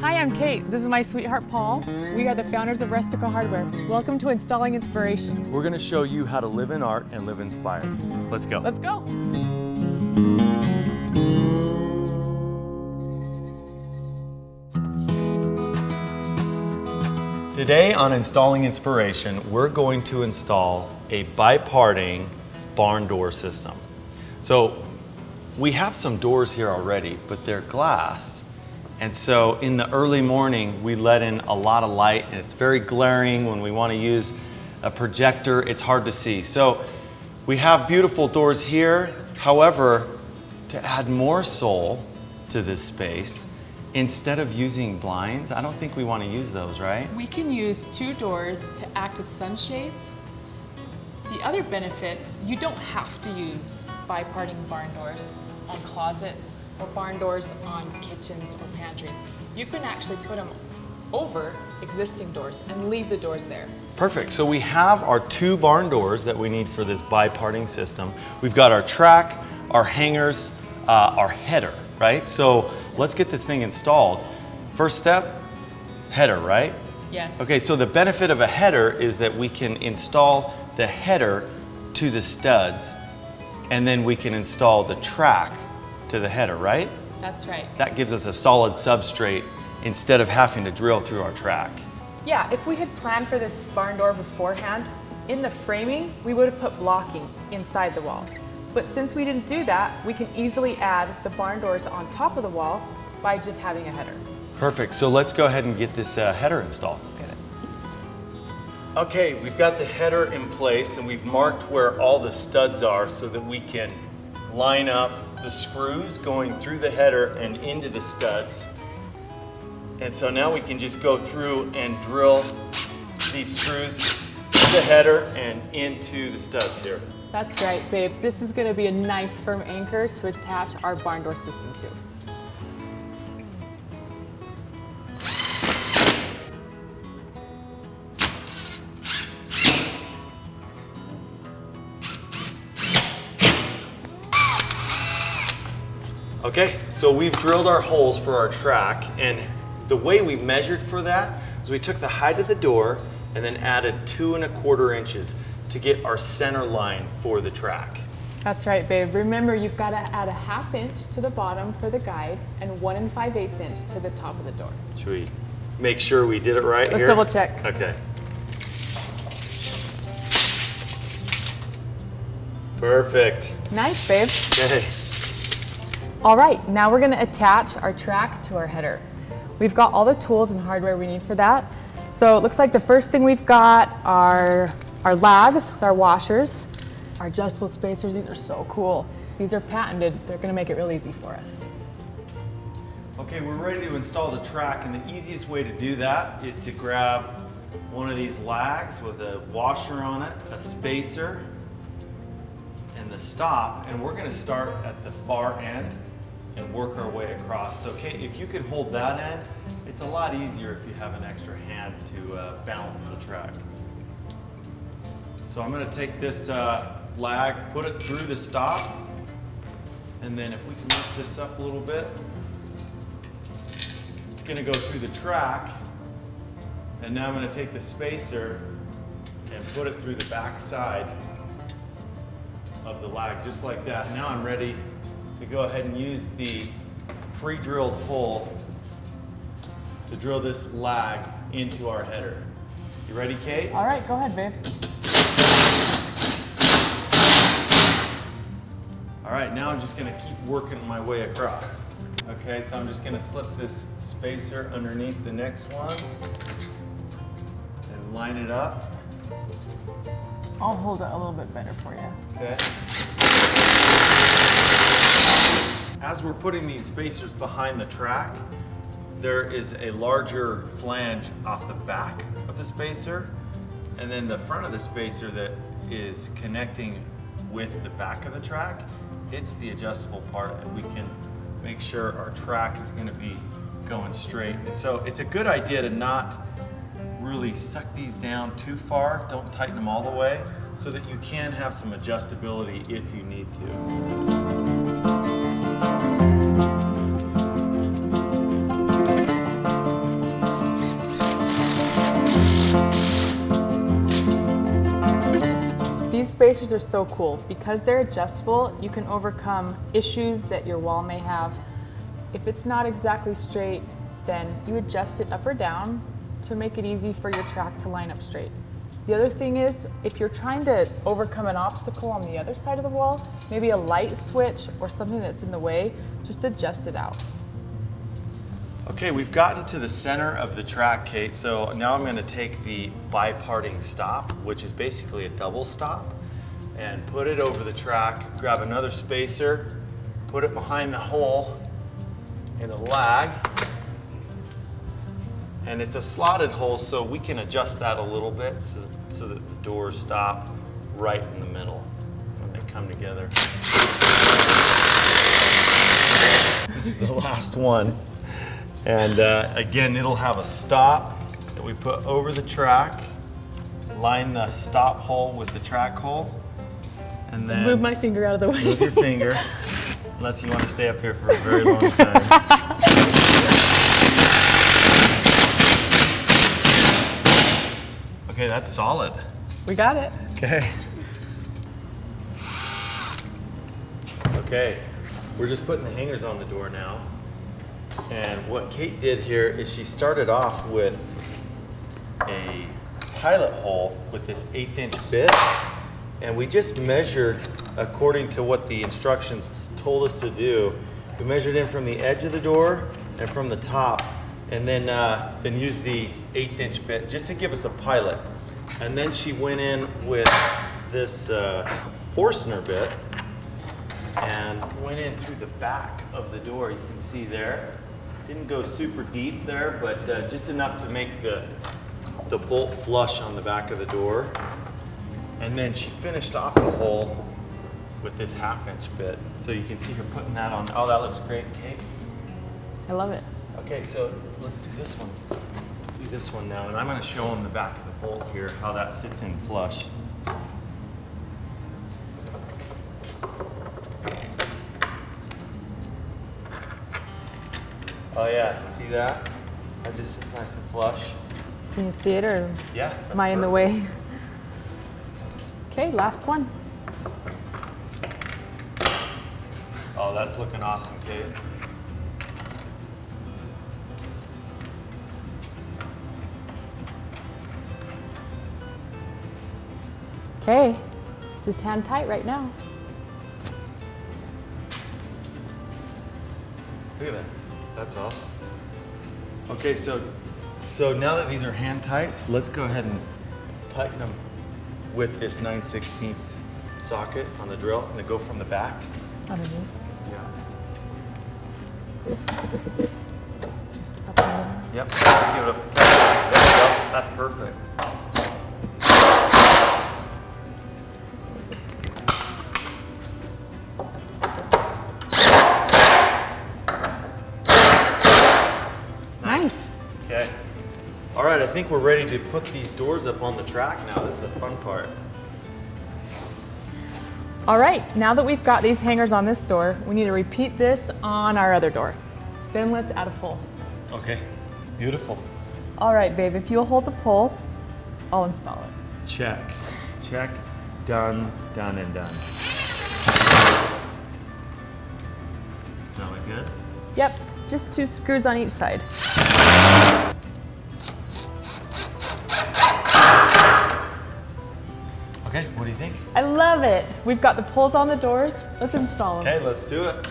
Hi, I'm Kate. This is my sweetheart, Paul. We are the founders of Rustica Hardware. Welcome to Installing Inspiration. We're going to show you how to live in art and live inspired. Let's go. Let's go. Today on Installing Inspiration, we're going to install a biparting barn door system. So we have some doors here already, but they're glass. And so in the early morning, we let in a lot of light, and it's very glaring. When we want to use a projector, it's hard to see. So we have beautiful doors here. However, to add more soul to this space, instead of using blinds, I don't think we want to use those, right? We can use two doors to act as sunshades. The other benefits, you don't have to use biparting barn doors on closets or barn doors on kitchens or pantries. You can actually put them over existing doors and leave the doors there. Perfect. So we have our two barn doors that we need for this biparting system. We've got our track, our hangers, our header, right? So let's get this thing installed. First step, header, right? Yes. Okay, so the benefit of a header is that we can install the header to the studs, and then we can install the track to the header, right? That's right. That gives us a solid substrate instead of having to drill through our track. Yeah, if we had planned for this barn door beforehand, in the framing, we would have put blocking inside the wall. But since we didn't do that, we can easily add the barn doors on top of the wall by just having a header. Perfect, so let's go ahead and get this header installed. Okay, we've got the header in place and we've marked where all the studs are so that we can line up the screws going through the header and into the studs. And so now we can just go through and drill these screws to the header and into the studs here. That's right, babe. This is going to be a nice firm anchor to attach our barn door system to. Okay, so we've drilled our holes for our track, and the way we measured for that is we took the height of the door and then added 2 1/4 inches to get our center line for the track. That's right, babe. Remember, you've got to add a 1/2 inch to the bottom for the guide and 1 5/8 inch to the top of the door. Should we make sure we did it right here? Let's double check. Okay. Perfect. Nice, babe. Okay. All right, now we're gonna attach our track to our header. We've got all the tools and hardware we need for that. So it looks like the first thing we've got are our lags, our washers, our adjustable spacers. These are so cool. These are patented. They're gonna make it real easy for us. Okay, we're ready to install the track, and the easiest way to do that is to grab one of these lags with a washer on it, a spacer, and the stop, and we're gonna start at the far end and work our way across. So Kate, if you could hold that end, it's a lot easier if you have an extra hand to balance the track. So I'm gonna take this lag, put it through the stop, and then if we can lift this up a little bit, it's gonna go through the track, and now I'm gonna take the spacer and put it through the back side of the lag, just like that. Now I'm ready to go ahead and use the pre-drilled hole to drill this lag into our header. You ready, Kate? All right, go ahead, babe. All right, now I'm just gonna keep working my way across. Okay, so I'm just gonna slip this spacer underneath the next one and line it up. I'll hold it a little bit better for you. Okay. As we're putting these spacers behind the track, there is a larger flange off the back of the spacer, and then the front of the spacer that is connecting with the back of the track, it's the adjustable part that we can make sure our track is going to be going straight. And so it's a good idea to not really suck these down too far. Don't tighten them all the way, so that you can have some adjustability if you need to. spacers are so cool. Because they're adjustable, you can overcome issues that your wall may have. If it's not exactly straight, then you adjust it up or down to make it easy for your track to line up straight. The other thing is, if you're trying to overcome an obstacle on the other side of the wall, maybe a light switch or something that's in the way, just adjust it out. Okay, we've gotten to the center of the track, Kate, so now I'm going to take the bi-parting stop, which is basically a double stop, and put it over the track, grab another spacer, put it behind the hole in a lag, and it's a slotted hole, so we can adjust that a little bit so that the doors stop right in the middle when they come together. This is the last one. And again, it'll have a stop that we put over the track, line the stop hole with the track hole, and then Move my finger out of the way. move your finger, unless you want to stay up here for a very long time. Okay, that's solid. We got it. Okay. Okay, we're just putting the hangers on the door now. And what Kate did here is she started off with a pilot hole with this 1/8 inch bit, and we just measured according to what the instructions told us to do. We measured in from the edge of the door and from the top, and then used the 1/8 inch bit just to give us a pilot. And then she went in with this Forstner bit and went in through the back of the door. You can see there. Didn't go super deep there, but just enough to make the bolt flush on the back of the door. And then she finished off the hole with this 1/2 inch bit. So you can see her putting that on. Oh, that looks great, Kate. I love it. Okay, so let's do this one. Do this one now, and I'm going to show them the back of the bolt here, how that sits in flush. Oh yeah, see that? That just sits nice and flush. Can you see it, or Yeah. That's am I in the perfect. way? Okay, last one. Oh, that's looking awesome, Kate. Okay, just hand tight right now. Look at that. That's awesome. Okay, so now that these are hand tight, let's go ahead and tighten them with this 9/16 socket on the drill, and then go from the back. Underneath. Yeah. Just up there. Yep. Give it a. There we go. That's perfect. Nice. Okay. All right, I think we're ready to put these doors up on the track now. This is the fun part. All right, now that we've got these hangers on this door, we need to repeat this on our other door. Then let's add a pull. Okay. Beautiful. All right, babe, if you'll hold the pull, I'll install it. Check. Check. Done, done, and done. Sound like good? Yep, just 2 screws on each side. Okay, what do you think? I love it. We've got the pulls on the doors. Let's install them. Okay, let's do it.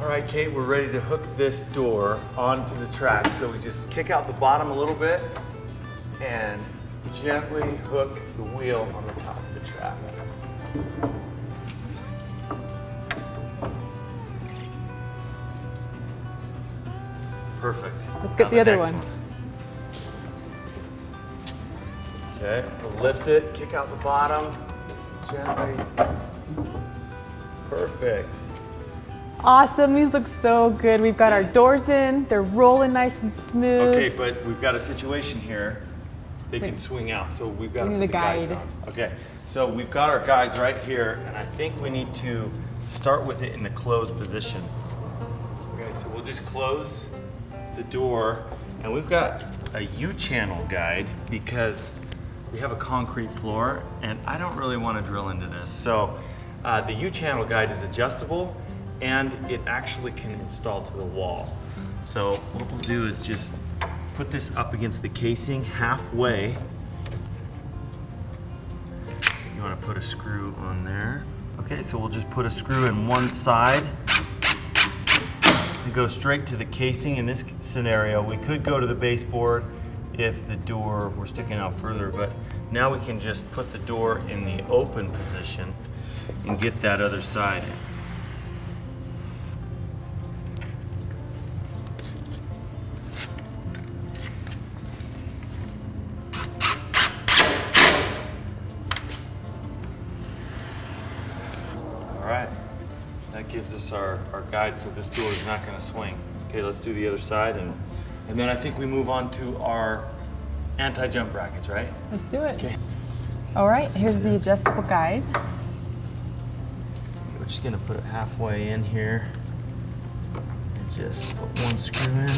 All right, Kate, we're ready to hook this door onto the track. So we just kick out the bottom a little bit and gently hook the wheel on the top of the track. Perfect. Let's get Now the other next one. Okay, we'll lift it, kick out the bottom, gently. Perfect. Awesome, these look so good. We've got our doors in, they're rolling nice and smooth. Okay, but we've got a situation here. They can swing out, so we've got to We put need the a guides guide. on. Okay, so we've got our guides right here, and I think we need to start with it in the closed position. Okay, so we'll just close the door, and we've got a U-channel guide because we have a concrete floor, and I don't really want to drill into this. So the U-channel guide is adjustable, and it actually can install to the wall. So what we'll do is just put this up against the casing halfway. You want to put a screw on there. Okay, so we'll just put a screw in one side and go straight to the casing. In this scenario, we could go to the baseboard if the door were sticking out further, but now we can just put the door in the open position and get that other side in. All right, that gives us our guide, so this door is not going to swing. Okay, let's do the other side, and then I think we move on to our anti-jump brackets, right? Let's do it. Okay. All right, here's the adjustable guide. We're just going to put it halfway in here and just put one screw in.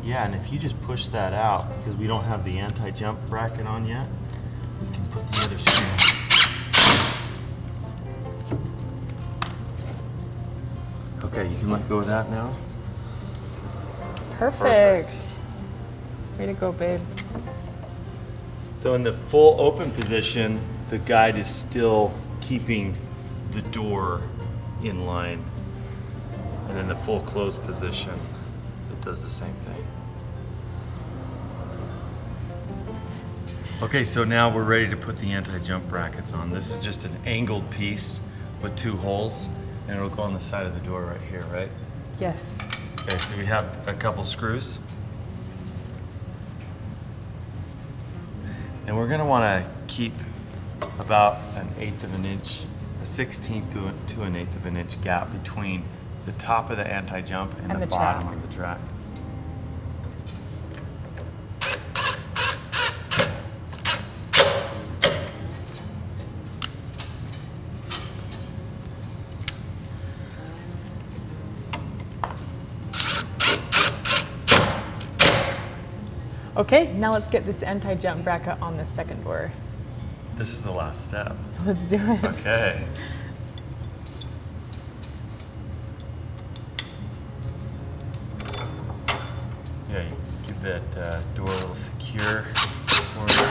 Yeah, and if you just push that out, because we don't have the anti-jump bracket on yet, we can put the other screw in. Okay, you can let go of that now. Perfect. Way to go, babe. So in the full open position, the guide is still keeping the door in line. And in the full closed position, it does the same thing. Okay, so now we're ready to put the anti-jump brackets on. This is just an angled piece with 2 holes, and it'll go on the side of the door right here, right? Yes. Okay, so we have a couple screws. And we're gonna wanna keep about 1/8 of an inch, a 16th to an 1/8 of an inch gap between the top of the anti-jump and the bottom track. of the track. Okay, now let's get this anti-jump bracket on the second door. This is the last step. Let's do it. Okay. Yeah, you give that door a little secure for you.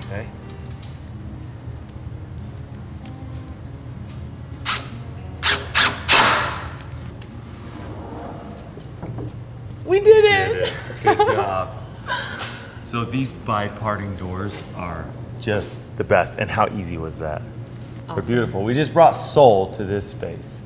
Okay. We did it! Did it. Good job. So these bi-parting doors are just the best. And how easy was that? They're beautiful. We just brought soul to this space.